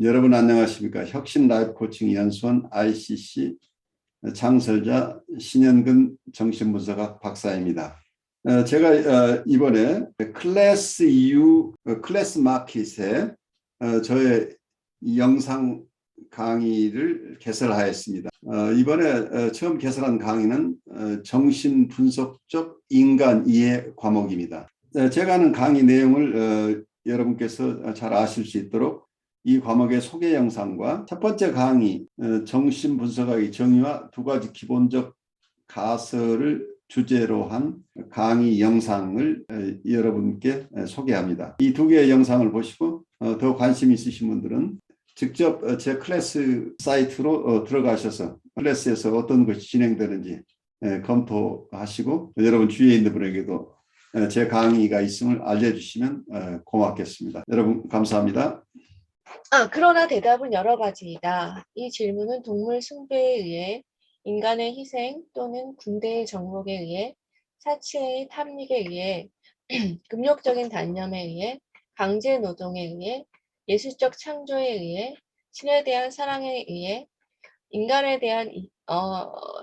여러분 안녕하십니까? 혁신 라이프 코칭 연수원 ICC 창설자 신현근 정신분석학 박사입니다. 제가 이번에 클래스 EU 클래스 마켓에 저의 영상 강의를 개설하였습니다. 이번에 처음 개설한 강의는 정신분석적 인간 이해 과목입니다. 제가 하는 강의 내용을 여러분께서 잘 아실 수 있도록 이 과목의 소개 영상과 첫 번째 강의 정신분석학의 정의와 두 가지 기본적 가설을 주제로 한 강의 영상을 여러분께 소개합니다. 이 두 개의 영상을 보시고 더 관심 있으신 분들은 직접 제 클래스 사이트로 들어가셔서 클래스에서 어떤 것이 진행되는지 검토하시고 여러분 주위에 있는 분에게도 제 강의가 있음을 알려주시면 고맙겠습니다. 여러분 감사합니다. 그러나 대답은 여러 가지이다. 이 질문은 동물 숭배에 의해, 인간의 희생 또는 군대의 정복에 의해, 사치의 탐닉에 의해, 금욕적인 단념에 의해, 강제 노동에 의해, 예술적 창조에 의해, 신에 대한 사랑에 의해, 인간에 대한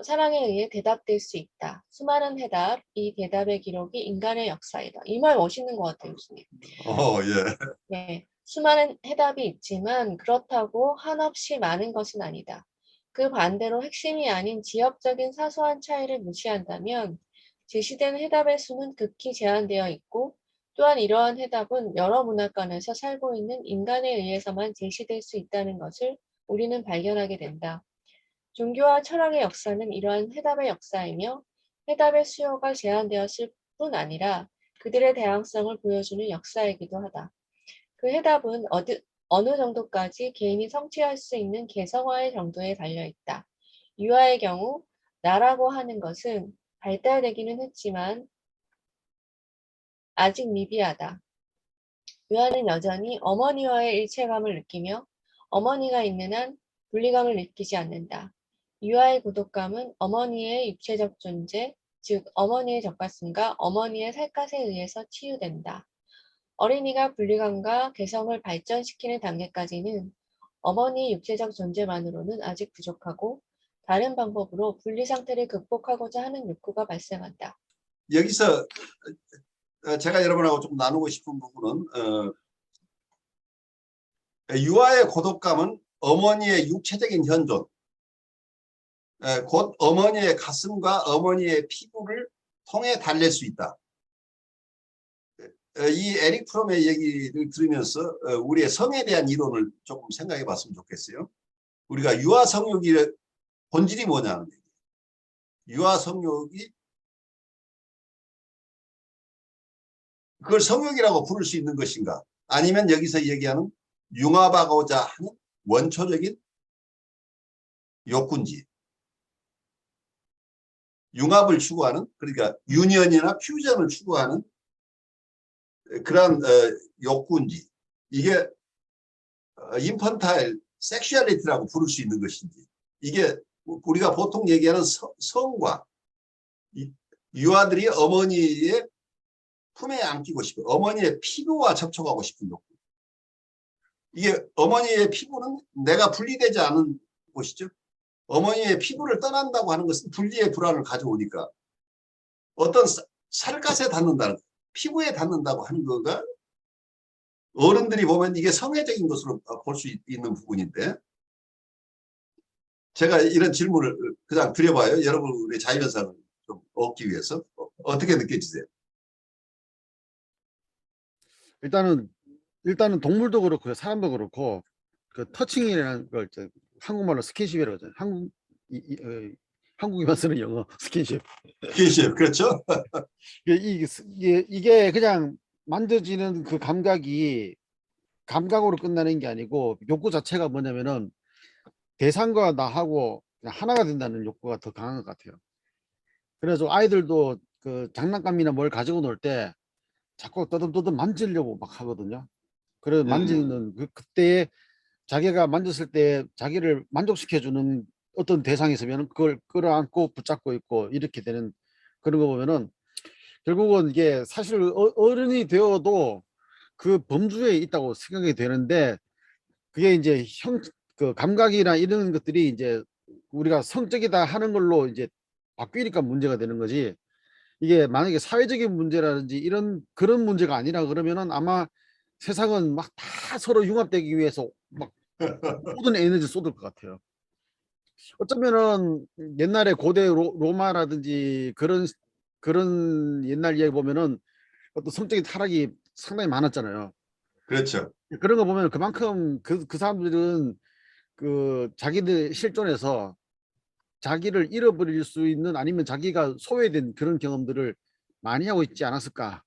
사랑에 의해 대답될 수 있다. 수많은 해답, 이 대답의 기록이 인간의 역사이다. 이 말 멋있는 것 같아요, 교수님. 예. 네, 수많은 해답이 있지만 그렇다고 한없이 많은 것은 아니다. 그 반대로 핵심이 아닌 지역적인 사소한 차이를 무시한다면 제시된 해답의 수는 극히 제한되어 있고 또한 이러한 해답은 여러 문화권에서 살고 있는 인간에 의해서만 제시될 수 있다는 것을 우리는 발견하게 된다. 종교와 철학의 역사는 이러한 해답의 역사이며 해답의 수요가 제한되었을 뿐 아니라 그들의 다양성을 보여주는 역사이기도 하다. 그 해답은 어느 정도까지 개인이 성취할 수 있는 개성화의 정도에 달려있다. 유아의 경우 나라고 하는 것은 발달되기는 했지만 아직 미비하다. 유아는 여전히 어머니와의 일체감을 느끼며 어머니가 있는 한 분리감을 느끼지 않는다. 유아의 고독감은 어머니의 육체적 존재, 즉 어머니의 젖가슴과 어머니의 살갗에 의해서 치유된다. 어린이가 분리감과 개성을 발전시키는 단계까지는 어머니의 육체적 존재만으로는 아직 부족하고 다른 방법으로 분리 상태를 극복하고자 하는 욕구가 발생한다. 여기서 제가 여러분하고 좀 나누고 싶은 부분은 유아의 고독감은 어머니의 육체적인 현존, 곧 어머니의 가슴과 어머니의 피부를 통해 달랠 수 있다. 이 에릭 프롬의 얘기를 들으면서 우리의 성에 대한 이론을 조금 생각해 봤으면 좋겠어요. 우리가 유아 성욕의 본질이 뭐냐는 얘기예요. 유아 성욕이 그걸 성욕이라고 부를 수 있는 것인가? 아니면 여기서 얘기하는 융합하고자 하는 원초적인 욕구인지. 융합을 추구하는, 그러니까 유니언이나 퓨전을 추구하는 그런 욕구인지, 이게 인펀타일 섹슈얼리티라고 부를 수 있는 것인지, 이게 우리가 보통 얘기하는 성과 유아들이 어머니의 품에 안기고 싶은, 어머니의 피부와 접촉하고 싶은 욕구. 이게 어머니의 피부는 내가 분리되지 않은 곳이죠. 어머니의 피부를 떠난다고 하는 것은 분리의 불안을 가져오니까 어떤 살갗에 닿는다는, 피부에 닿는다고 하는 거가 어른들이 보면 이게 성애적인 것으로 볼 수 있는 부분인데, 제가 이런 질문을 그냥 드려봐요. 여러분의 자유연상을 좀 얻기 위해서. 어떻게 느껴지세요? 일단은 동물도 그렇고 사람도 그렇고 그 터칭이라는 걸 한국말로 스킨십이라고 하잖아요. 한국에만 쓰는 영어 스킨십. 스킨십, 그렇죠? 이게 그냥 만져지는 그 감각으로 끝나는 게 아니고 욕구 자체가 뭐냐면은 대상과 나하고 그냥 하나가 된다는 욕구가 더 강한 것 같아요. 그래서 아이들도 그 장난감이나 뭘 가지고 놀 때 자꾸 떠듬떠듬 만지려고 막 하거든요. 그래서 만지는 그때에 자기가 만졌을 때 자기를 만족시켜주는 어떤 대상이 있으면 그걸 끌어안고 붙잡고 있고 이렇게 되는 그런 거 보면은 결국은 이게 사실 어른이 되어도 그 범주에 있다고 생각이 되는데 그게 이제 그 감각이나 이런 것들이 이제 우리가 성적이다 하는 걸로 이제 바뀌니까 문제가 되는 거지. 이게 만약에 사회적인 문제라든지 이런 그런 문제가 아니라 그러면은 아마 세상은 막 다 서로 융합되기 위해서 막 모든 에너지 쏟을 것 같아요. 어쩌면은 옛날에 고대 로마라든지 그런 옛날 이야기 보면은 어떤 성적인 타락이 상당히 많았잖아요. 그렇죠. 그런 거 보면 그만큼 그 사람들은 그 자기들 실존에서 자기를 잃어버릴 수 있는 아니면 자기가 소외된 그런 경험들을 많이 하고 있지 않았을까.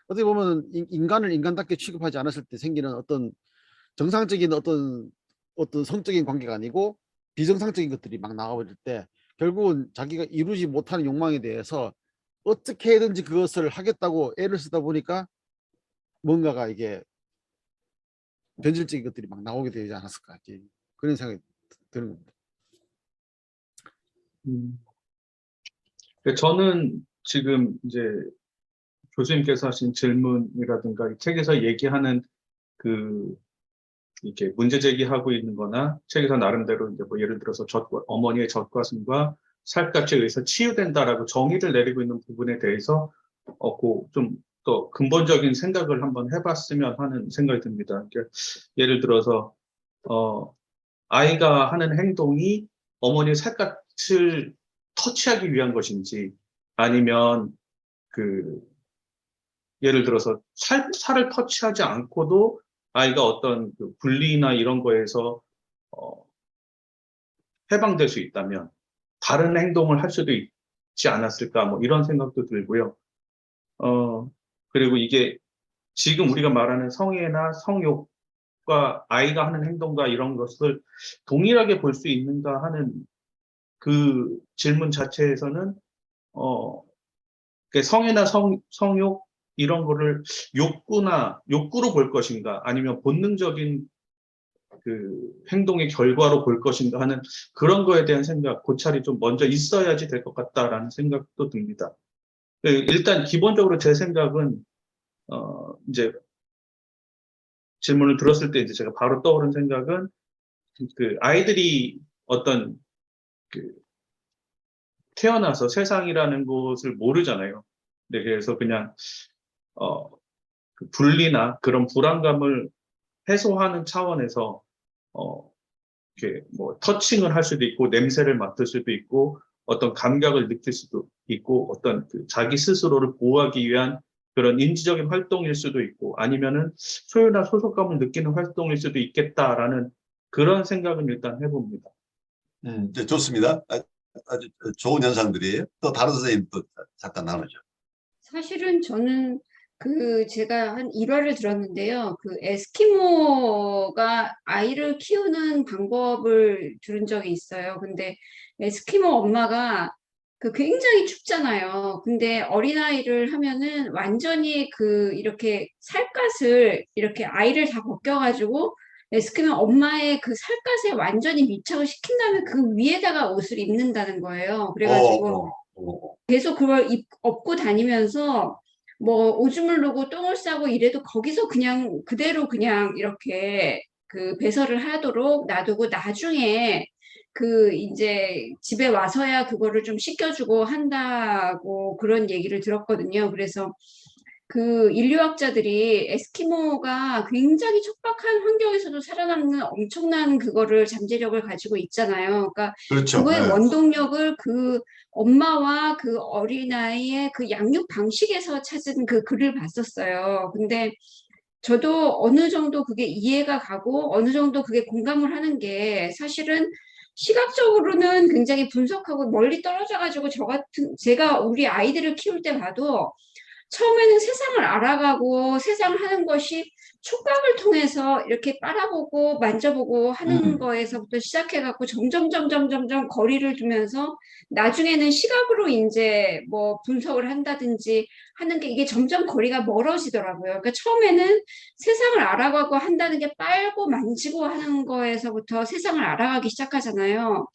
어떻게 보면 인간을 인간답게 취급하지 않았을 때 생기는 어떤 정상적인 어떤 성적인 관계가 아니고 비정상적인 것들이 막 나와버릴 때 결국은 자기가 이루지 못하는 욕망에 대해서 어떻게든지 그것을 하겠다고 애를 쓰다 보니까 뭔가가 이게 변질적인 것들이 막 나오게 되지 않았을까 그런 생각이 드는 겁니다. 저는 지금 이제 교수님께서 하신 질문이라든가 이 책에서 얘기하는 그 이렇게 문제 제기하고 있는 거나 책에서 나름대로 이제 뭐 예를 들어서 어머니의 젖과슴과 살갗에 의해서 치유된다라고 정의를 내리고 있는 부분에 대해서 좀 더 근본적인 생각을 한번 해봤으면 하는 생각이 듭니다. 그러니까 예를 들어서 아이가 하는 행동이 어머니의 살갗을 터치하기 위한 것인지 아니면 그 예를 들어서 살을 터치하지 않고도 아이가 어떤 그 분리나 이런 거에서 해방될 수 있다면 다른 행동을 할 수도 있지 않았을까 뭐 이런 생각도 들고요. 그리고 이게 지금 우리가 말하는 성애나 성욕과 아이가 하는 행동과 이런 것을 동일하게 볼 수 있는가 하는 그 질문 자체에서는 성애나 성욕 이런 거를 욕구로 볼 것인가 아니면 본능적인 그 행동의 결과로 볼 것인가 하는 그런 거에 대한 생각, 고찰이 좀 먼저 있어야지 될 것 같다라는 생각도 듭니다. 일단 기본적으로 제 생각은 이제 질문을 들었을 때 이제 제가 바로 떠오른 생각은 그 아이들이 어떤 그 태어나서 세상이라는 것을 모르잖아요. 네, 그래서 그냥 그 분리나 그런 불안감을 해소하는 차원에서 이렇게 뭐 터칭을 할 수도 있고 냄새를 맡을 수도 있고 어떤 감각을 느낄 수도 있고 어떤 그 자기 스스로를 보호하기 위한 그런 인지적인 활동일 수도 있고 아니면은 소유나 소속감을 느끼는 활동일 수도 있겠다라는 그런 생각은 일단 해봅니다. 네, 좋습니다. 아주 좋은 현상들이에요. 또 다른 선생님 또 잠깐 나누죠. 사실은 저는 제가 한 일화를 들었는데요. 그 에스키모가 아이를 키우는 방법을 들은 적이 있어요. 근데 에스키모 엄마가 굉장히 춥잖아요. 근데 어린아이를 하면은 완전히 이렇게 살갗을 이렇게 아이를 다 벗겨가지고 에스키모 엄마의 그 살갗에 완전히 밀착을 시킨 다음에 그 위에다가 옷을 입는다는 거예요. 그래가지고 계속 그걸 업고 다니면서 뭐 오줌을 누고 똥을 싸고 이래도 거기서 그냥 그대로 그냥 이렇게 배설을 하도록 놔두고 나중에 이제 집에 와서야 그거를 좀 씻겨주고 한다고 그런 얘기를 들었거든요. 그래서 인류학자들이 에스키모가 굉장히 척박한 환경에서도 살아남는 엄청난 그거를 잠재력을 가지고 있잖아요. 그러니까 그렇죠. 그거의 네. 원동력을 엄마와 어린아이의 양육 방식에서 찾은 글을 봤었어요. 근데 저도 어느 정도 그게 이해가 가고 어느 정도 그게 공감을 하는 게 사실은 시각적으로는 굉장히 분석하고 멀리 떨어져가지고 제가 우리 아이들을 키울 때 봐도 처음에는 세상을 알아가고 세상을 하는 것이 촉각을 통해서 이렇게 빨아보고 만져보고 하는 거에서부터 시작해갖고 점점 거리를 두면서 나중에는 시각으로 이제 뭐 분석을 한다든지 하는 게 이게 점점 거리가 멀어지더라고요. 그러니까 처음에는 세상을 알아가고 한다는 게 빨고 만지고 하는 거에서부터 세상을 알아가기 시작하잖아요.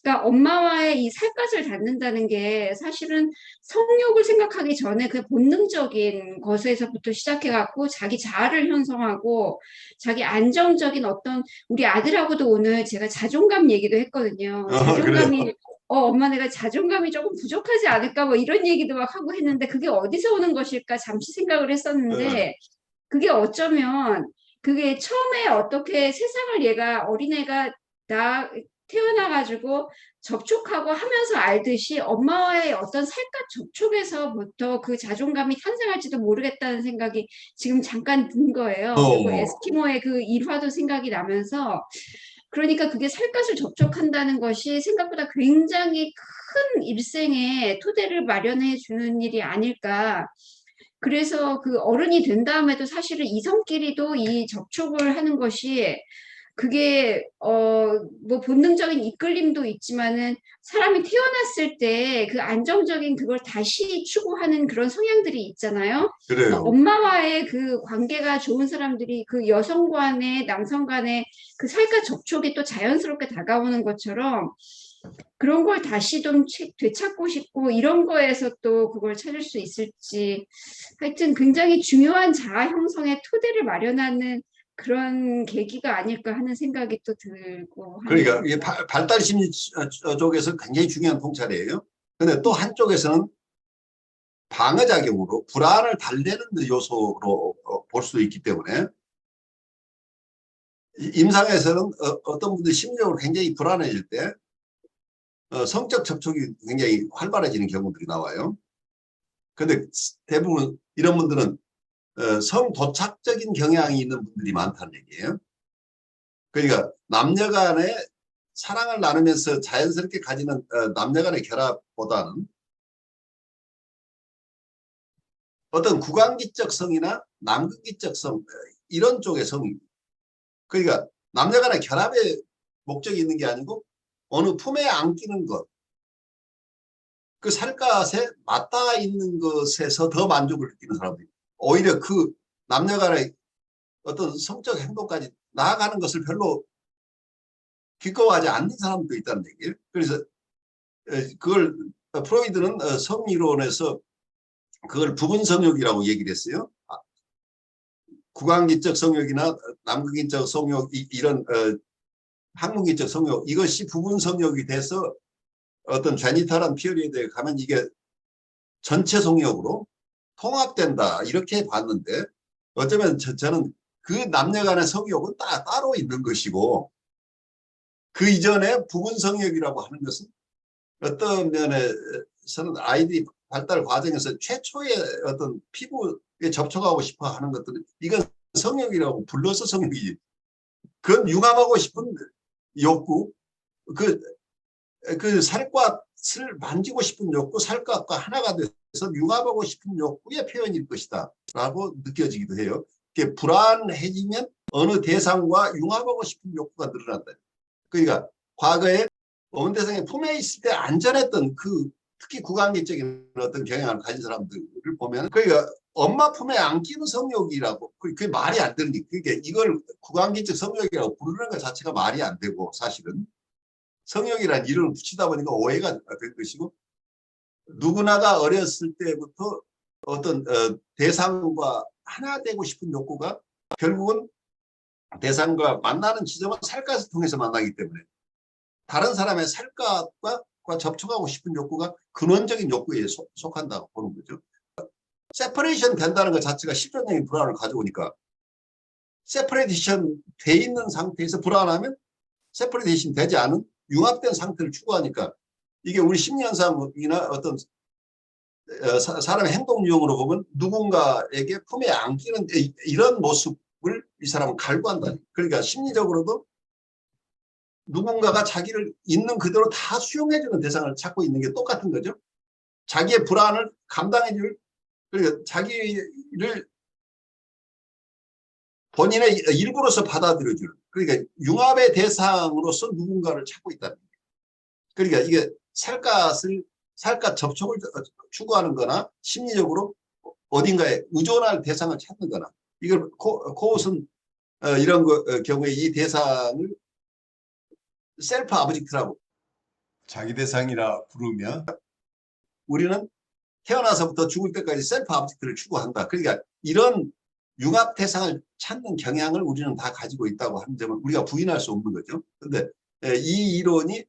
그러니까 엄마와의 이 살갗을 닿는다는 게 사실은 성욕을 생각하기 전에 그 본능적인 것에서부터 시작해갖고 자기 자아를 형성하고 자기 안정적인 어떤 우리 아들하고도 오늘 제가 자존감 얘기도 했거든요. 그래요. 자존감이 엄마 내가 자존감이 조금 부족하지 않을까 뭐 이런 얘기도 막 하고 했는데 그게 어디서 오는 것일까 잠시 생각을 했었는데 그게 어쩌면 그게 처음에 어떻게 세상을 얘가 어린애가 태어나가지고 접촉하고 하면서 알듯이 엄마와의 어떤 살갗 접촉에서부터 그 자존감이 탄생할지도 모르겠다는 생각이 지금 잠깐 든 거예요. 그리고 에스키모의 그 일화도 생각이 나면서 그러니까 그게 살갗을 접촉한다는 것이 생각보다 굉장히 큰 일생의 토대를 마련해 주는 일이 아닐까. 그래서 그 어른이 된 다음에도 사실은 이성끼리도 이 접촉을 하는 것이 그게 뭐 본능적인 이끌림도 있지만은 사람이 태어났을 때 그 안정적인 그걸 다시 추구하는 그런 성향들이 있잖아요. 그래요. 그러니까 엄마와의 그 관계가 좋은 사람들이 그 여성 간의 남성 간의 그 살갗 접촉이 또 자연스럽게 다가오는 것처럼 그런 걸 다시 좀 되찾고 싶고 이런 거에서 또 그걸 찾을 수 있을지 하여튼 굉장히 중요한 자아 형성의 토대를 마련하는 그런 계기가 아닐까 하는 생각이 또 들고 그러니까 하네요. 이게 발달 심리 쪽에서 굉장히 중요한 통찰이에요. 근데 또 한쪽에서는 방어작용으로 불안을 달래는 요소로 볼 수 있기 때문에 임상에서는 어떤 분들이 심리적으로 굉장히 불안해질 때 성적 접촉이 굉장히 활발해지는 경우들이 나와요. 근데 대부분 이런 분들은 성도착적인 경향이 있는 분들이 많다는 얘기예요. 그러니까 남녀 간의 사랑을 나누면서 자연스럽게 가지는 남녀 간의 결합보다는 어떤 구강기적 성이나 남극기적 성 이런 쪽의 성이 그러니까 남녀 간의 결합의 목적이 있는 게 아니고 어느 품에 안기는 것 그 살갗에 맞닿아 있는 것에서 더 만족을 느끼는 사람들이 오히려 그 남녀 간의 어떤 성적 행동까지 나아가는 것을 별로 기꺼워하지 않는 사람도 있다는 얘기예요. 그래서 그걸 프로이드는 성이론에서 그걸 부분 성욕이라고 얘기를 했어요. 구강기적 성욕이나 남극기적 성욕 이런 학문기적 성욕 이것이 부분 성욕이 돼서 어떤 제니탈한 피어리드에 가면 이게 전체 성욕으로 통합된다 이렇게 봤는데 어쩌면 저는 그 남녀 간의 성욕은 따로 있는 것이고 그 이전에 부분 성욕이라고 하는 것은 어떤 면에서는 아이들이 발달 과정에서 최초의 어떤 피부에 접촉하고 싶어 하는 것들은 이건 성욕이라고 불러서 성욕이지. 그건 융합하고 싶은 욕구, 그 살갗을 만지고 싶은 욕구, 살갗과 하나가 돼서 융합하고 싶은 욕구의 표현일 것이다 라고 느껴지기도 해요. 이게 불안해지면 어느 대상과 융합하고 싶은 욕구가 늘어난다. 그러니까 과거에 어느 대상의 품에 있을 때 안전했던 그 특히 구강기적인 어떤 경향을 가진 사람들을 보면 그러니까 엄마 품에 안기는 성욕이라고 그게 말이 안 되니까 그게 이걸 구강기적 성욕이라고 부르는 것 자체가 말이 안 되고 사실은 성욕이라는 이름을 붙이다 보니까 오해가 된 것이고 누구나가 어렸을 때부터 어떤 대상과 하나 되고 싶은 욕구가 결국은 대상과 만나는 지점은 살갗을 통해서 만나기 때문에 다른 사람의 살갗과 접촉하고 싶은 욕구가 근원적인 욕구에 속한다고 보는 거죠. 세퍼레이션 된다는 것 자체가 실존적인 불안을 가져오니까 세퍼레이션 돼 있는 상태에서 불안하면 세퍼레이션 되지 않은 융합된 상태를 추구하니까 이게 우리 심리현상이나 어떤 사람의 행동 유형으로 보면 누군가에게 품에 안기는 이런 모습을 이 사람은 갈구한다. 그러니까 심리적으로도 누군가가 자기를 있는 그대로 다 수용해주는 대상을 찾고 있는 게 똑같은 거죠. 자기의 불안을 감당해줄 그러니까 자기를 본인의 일부로서 받아들여주는 그러니까 융합의 대상으로서 누군가를 찾고 있다는 거예요. 그러니까 이게 살갗 접촉을 추구하는 거나 심리적으로 어딘가에 의존할 대상을 찾는 거나 이걸 코웃은 이런 경우에 이 대상을 셀프 아브젝트라고 자기 대상이라 부르며 우리는 태어나서부터 죽을 때까지 셀프 아브젝트를 추구한다. 그러니까 이런 융합 대상을 찾는 경향을 우리는 다 가지고 있다고 하는 점은 우리가 부인할 수 없는 거죠. 그런데 이 이론이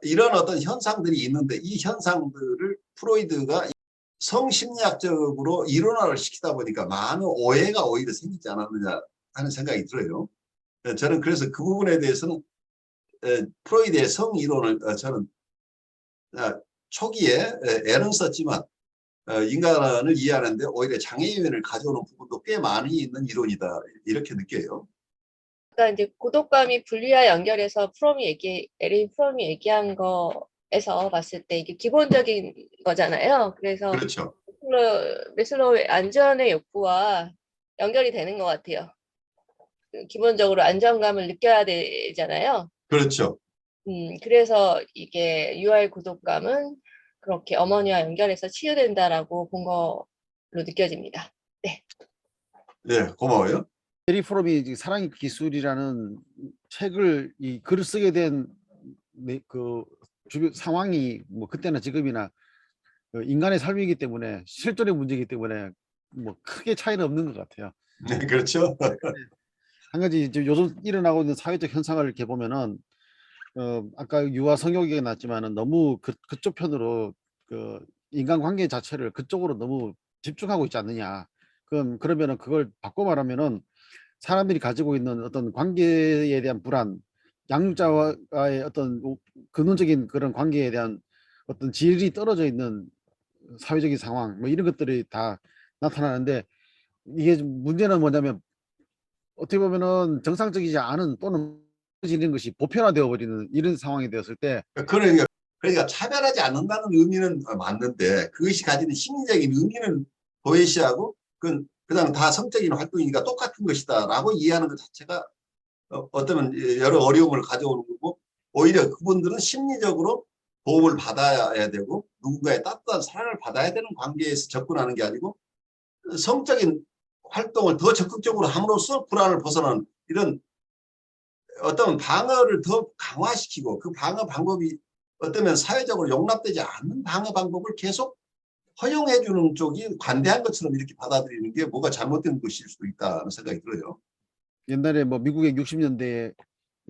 이런 어떤 현상들이 있는데 이 현상들을 프로이드가 성심리학적으로 이론화를 시키다 보니까 많은 오해가 오히려 생기지 않았느냐 하는 생각이 들어요. 저는 그래서 그 부분에 대해서는 프로이드의 성이론을 저는 초기에 애는 썼지만 인간을 이해하는데 오히려 장애 요인을 가져오는 부분도 꽤 많이 있는 이론이다 이렇게 느껴요. 그러니까 이제 고독감이 분리와 연결해서 에린 프롬이 얘기한 거에서 봤을 때 이게 기본적인 거잖아요. 그래서 그렇죠. 메슬로우의 안전의 욕구와 연결이 되는 것 같아요. 기본적으로 안정감을 느껴야 되잖아요. 그렇죠. 그래서 이게 UR 고독감은 그렇게 어머니와 연결해서 치유된다라고 본 걸로 느껴집니다. 네. 네, 고마워요. 에릭 프롬이 사랑의 기술이라는 책을 이 글을 쓰게 된 그 주변 상황이 뭐 그때나 지금이나 인간의 삶이기 때문에 실존의 문제이기 때문에 뭐 크게 차이는 없는 것 같아요. 네, 그렇죠. 한 가지 이제 요즘 일어나고 있는 사회적 현상을 이렇게 보면은 아까 유아 성욕 얘기가 났지만은 너무 그쪽 편으로 그 인간관계 자체를 그쪽으로 너무 집중하고 있지 않느냐. 그러면은 그걸 바꿔 말하면은 사람들이 가지고 있는 어떤 관계에 대한 불안, 양육자와의 어떤 근원적인 그런 관계에 대한 어떤 질이 떨어져 있는 사회적인 상황, 뭐 이런 것들이 다 나타나는데 이게 문제는 뭐냐면 어떻게 보면은 정상적이지 않은 또는 지는 것이 보편화되어 버리는 이런 상황이 되었을 때 그러니까 차별하지 않는다는 의미는 맞는데 그것이 가지는 심리적인 의미는 도외시하고 그다음 다 성적인 활동이니까 똑같은 것이다라고 이해하는 것 자체가 어쩌면 여러 어려움을 가져오는 거고 오히려 그분들은 심리적으로 도움을 받아야 되고 누군가의 따뜻한 사랑을 받아야 되는 관계에서 접근하는 게 아니고 성적인 활동을 더 적극적으로 함으로써 불안을 벗어나는 이런 어떤 방어를 더 강화시키고 그 방어 방법이 어쩌면 사회적으로 용납되지 않는 방어 방법을 계속 허용해 주는 쪽이 관대한 것처럼 이렇게 받아들이는 게 뭐가 잘못된 것일 수도 있다는 생각이 들어요. 옛날에 뭐 미국의 60년대에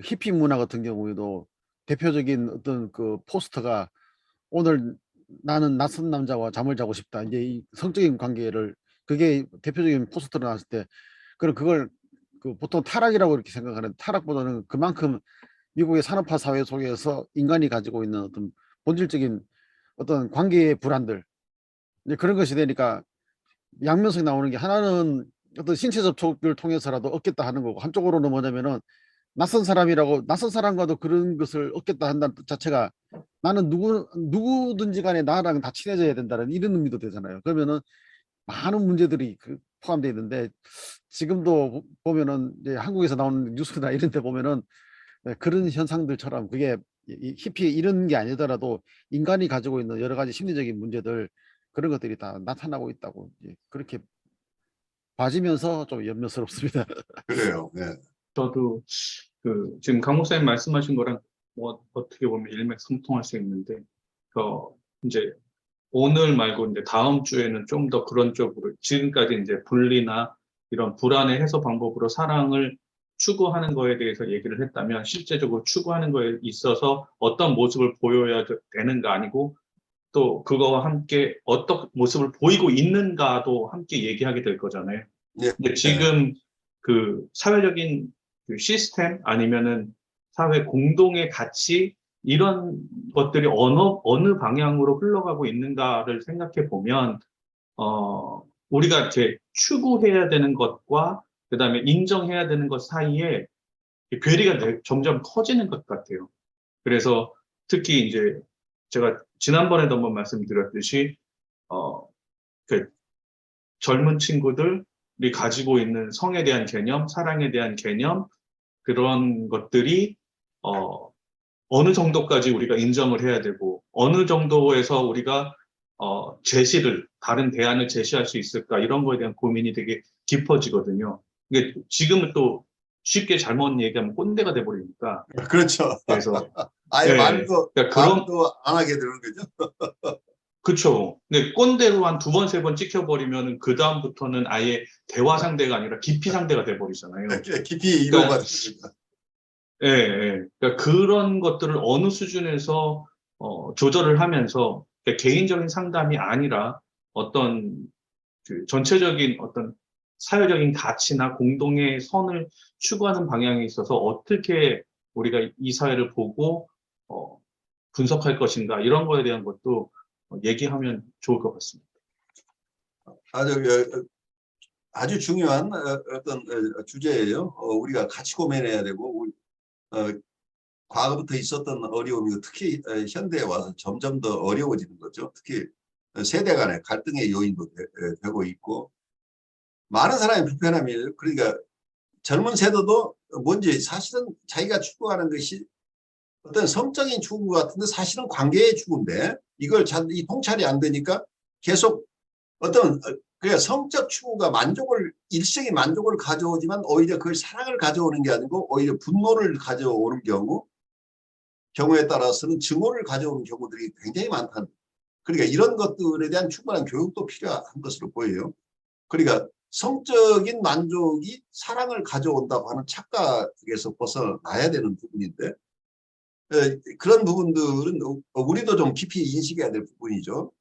히피 문화 같은 경우에도 대표적인 어떤 그 포스터가 오늘 나는 낯선 남자와 잠을 자고 싶다. 이제 이 성적인 관계를 그게 대표적인 포스터로 나왔을 때 그걸 그 보통 타락이라고 이렇게 생각하는 타락보다는 그만큼 미국의 산업화 사회 속에서 인간이 가지고 있는 어떤 본질적인 어떤 관계의 불안들 이제 그런 것이 되니까 양면성이 나오는 게 하나는 어떤 신체 접촉을 통해서라도 얻겠다 하는 거고 한쪽으로는 뭐냐면은 낯선 사람과도 그런 것을 얻겠다 한다는 뜻 자체가 나는 누구든지 간에 나랑 다 친해져야 된다는 이런 의미도 되잖아요. 그러면은 많은 문제들이 포함되어 있는데 지금도 보면은 이제 한국에서 나오는 뉴스나 이런 데 보면은 그런 현상들처럼 그게 히피 이런 게 아니더라도 인간이 가지고 있는 여러 가지 심리적인 문제들 그런 것들이 다 나타나고 있다고 그렇게 봐지면서 좀 염려스럽습니다. 그래요. 네. 저도 지금 강 목사님 말씀하신 거랑 뭐 어떻게 보면 일맥상통할 수 있는데, 이제 오늘 말고 이제 다음 주에는 좀 더 그런 쪽으로 지금까지 이제 분리나 이런 불안의 해소 방법으로 사랑을 추구하는 거에 대해서 얘기를 했다면 실제적으로 추구하는 거에 있어서 어떤 모습을 보여야 되는가 아니고 또 그거와 함께 어떤 모습을 보이고 있는가도 함께 얘기하게 될 거잖아요. 네. 근데 지금 그 사회적인 그 시스템 아니면은 사회 공동의 가치 이런 것들이 어느 방향으로 흘러가고 있는가를 생각해 보면 우리가 이제 추구해야 되는 것과 그다음에 인정해야 되는 것 사이에 괴리가 점점 커지는 것 같아요. 그래서 특히 이제 제가 지난번에도 한번 말씀드렸듯이 그 젊은 친구들이 가지고 있는 성에 대한 개념, 사랑에 대한 개념 그런 것들이 어느 정도까지 우리가 인정을 해야 되고 어느 정도에서 우리가 다른 대안을 제시할 수 있을까 이런 거에 대한 고민이 되게 깊어지거든요. 이게 지금은 또 쉽게 잘못 얘기하면 꼰대가 돼버리니까. 그렇죠. 그래서 아예 네, 말도 그러니까 그런 말도 안 하게 되는 거죠. 그쵸. 근데 꼰대로 한 2번, 3번 찍혀버리면 그 다음부터는 아예 대화 상대가 아니라 기피 상대가 돼버리잖아요. 깊이 그러니까 이론가 됐습니다. 예, 예. 그러니까 그런 것들을 어느 수준에서 조절을 하면서 그러니까 개인적인 상담이 아니라 어떤 그 전체적인 어떤 사회적인 가치나 공동의 선을 추구하는 방향에 있어서 어떻게 우리가 이 사회를 보고 분석할 것인가 이런 거에 대한 것도 얘기하면 좋을 것 같습니다. 아주 중요한 어떤 주제예요. 우리가 같이 고민해야 되고 과거부터 있었던 어려움이 특히 현대에 와서 점점 더 어려워지는 거죠. 특히 세대 간의 갈등의 요인도 되고 있고 많은 사람이 불편함이에요. 그러니까 젊은 세대도 뭔지 사실은 자기가 추구하는 것이 어떤 성적인 추구 같은데 사실은 관계의 추구인데 이걸 이 통찰이 안 되니까 계속 어떤 그냥 성적 추구가 일시적인 만족을 가져오지만 오히려 그걸 사랑을 가져오는 게 아니고 오히려 분노를 가져오는 경우에 따라서는 증오를 가져오는 경우들이 굉장히 많다는. 그러니까 이런 것들에 대한 충분한 교육도 필요한 것으로 보여요. 그러니까 성적인 만족이 사랑을 가져온다고 하는 착각에서 벗어나야 되는 부분인데 그런 부분들은 우리도 좀 깊이 인식해야 될 부분이죠.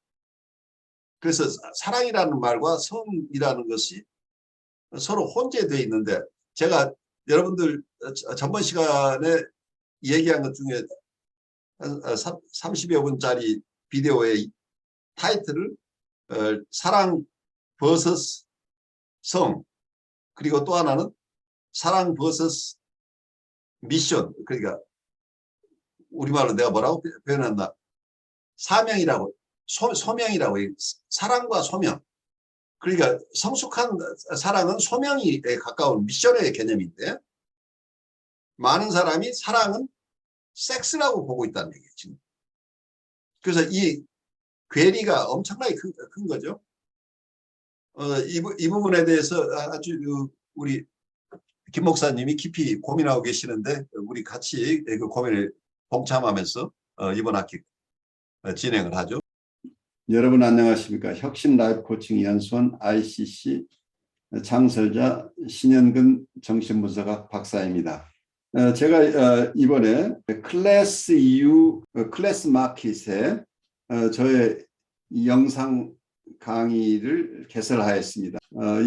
그래서 사랑이라는 말과 성이라는 것이 서로 혼재되어 있는데 제가 여러분들 전번 시간에 얘기한 것 중에 30여 분짜리 비디오의 타이틀을 사랑 vs 성 그리고 또 하나는 사랑 vs 미션 그러니까 우리말로 내가 뭐라고 표현한다 사명이라고 소명이라고 사랑과 소명 그러니까 성숙한 사랑은 소명에 가까운 미션의 개념인데 많은 사람이 사랑은 섹스라고 보고 있다는 얘기죠. 그래서 이 괴리가 엄청나게 큰 거죠. 이 부분에 대해서 아주 우리 김 목사님이 깊이 고민하고 계시는데 우리 같이 그 고민을 동참하면서 이번 학기 진행을 하죠. 여러분 안녕하십니까? 혁신 라이프 코칭 연수원 ICC 창설자 신현근 정신분석학 박사입니다. 제가 이번에 클래스 EU 클래스 마켓에 저의 영상 강의를 개설하였습니다.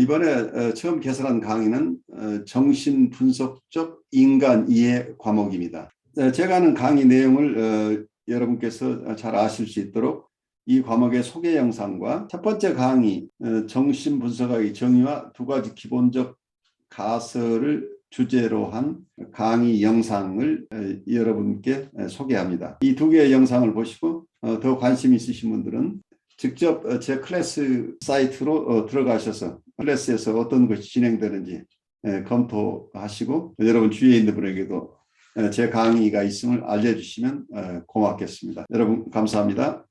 이번에 처음 개설한 강의는 정신분석적 인간 이해 과목입니다. 제가 하는 강의 내용을 여러분께서 잘 아실 수 있도록 이 과목의 소개 영상과 첫 번째 강의 정신분석학의 정의와 2가지 기본적 가설을 주제로 한 강의 영상을 여러분께 소개합니다. 이 2개의 영상을 보시고 더 관심 있으신 분들은 직접 제 클래스 사이트로 들어가셔서 클래스에서 어떤 것이 진행되는지 검토하시고 여러분 주위에 있는 분에게도 제 강의가 있음을 알려주시면 고맙겠습니다. 여러분 감사합니다.